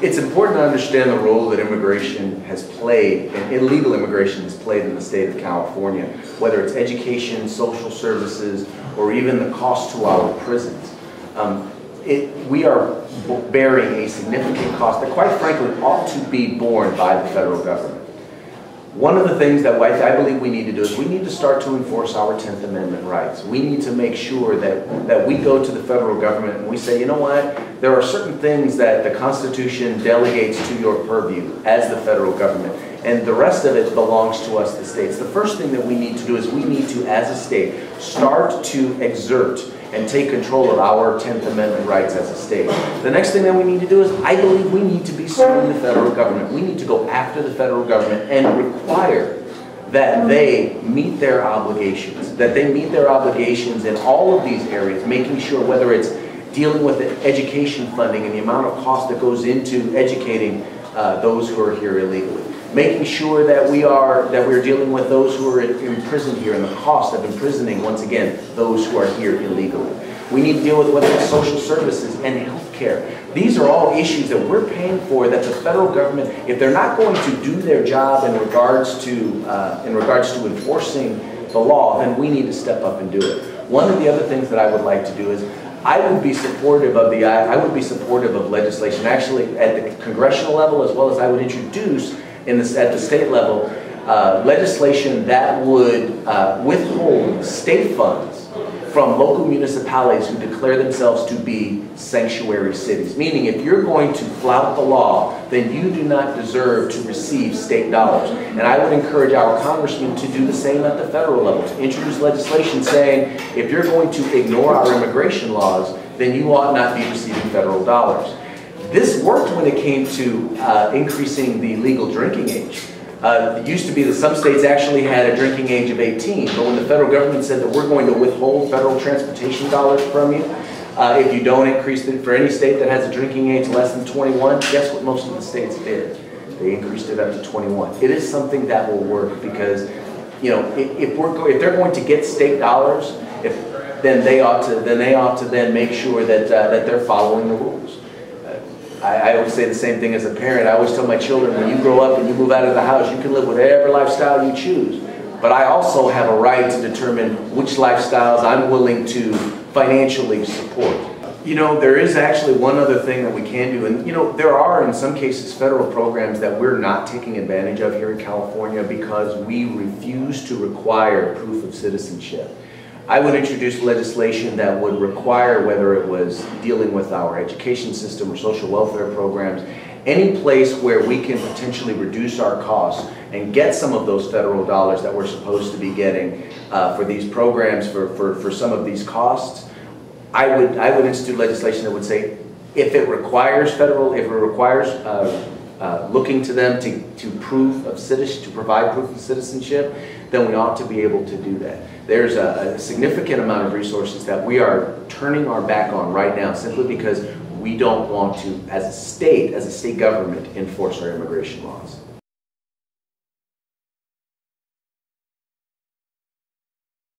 It's important to understand the role that immigration has played, and illegal immigration has played in the state of California, whether it's education, social services, or even the cost to our prisons. We are bearing a significant cost that, quite frankly, ought to be borne by the federal government. One of the things that I believe we need to do is we need to start to enforce our 10th Amendment rights. We need to make sure that we go to the federal government and we say, you know what, there are certain things that the Constitution delegates to your purview as the federal government, and the rest of it belongs to us, the states. The first thing that we need to do is we need to, as a state, start to exert and take control of our 10th Amendment rights as a state. The next thing that we need to do is, I believe we need to be suing the federal government. We need to go after the federal government and require that they meet their obligations, in all of these areas, making sure whether it's dealing with the education funding and the amount of cost that goes into educating those who are here illegally. Making sure that we're dealing with those who are imprisoned here and the cost of imprisoning, once again, those who are here illegally. We need to deal with whether it's social services and health care. These are all issues that we're paying for that the federal government, if they're not going to do their job in regards to enforcing the law, then we need to step up and do it. One of the other things that I would like to do is I would be supportive of legislation, actually at the congressional level, as well as I would introduce at the state level, legislation that would withhold state funds from local municipalities who declare themselves to be sanctuary cities. Meaning, if you're going to flout the law, then you do not deserve to receive state dollars. And I would encourage our congressmen to do the same at the federal level, to introduce legislation saying, if you're going to ignore our immigration laws, then you ought not be receiving federal dollars. This worked when it came to increasing the legal drinking age. It used to be that some states actually had a drinking age of 18, but when the federal government said that we're going to withhold federal transportation dollars from you, if you don't increase it for any state that has a drinking age less than 21, guess what most of the states did? They increased it up to 21. It is something that will work because, you know, if they're going to get state dollars, then they ought to then make sure that they're following the rules. I always say the same thing as a parent. I always tell my children, when you grow up and you move out of the house, you can live whatever lifestyle you choose. But I also have a right to determine which lifestyles I'm willing to financially support. You know, there is actually one other thing that we can do, and you know, there are in some cases federal programs that we're not taking advantage of here in California because we refuse to require proof of citizenship. I would introduce legislation that would require, whether it was dealing with our education system or social welfare programs, any place where we can potentially reduce our costs and get some of those federal dollars that we're supposed to be getting for these programs, for some of these costs. I would institute legislation that would say, if it requires looking to them to provide proof of citizenship, then we ought to be able to do that. There's a significant amount of resources that we are turning our back on right now simply because we don't want to, as a state government, enforce our immigration laws.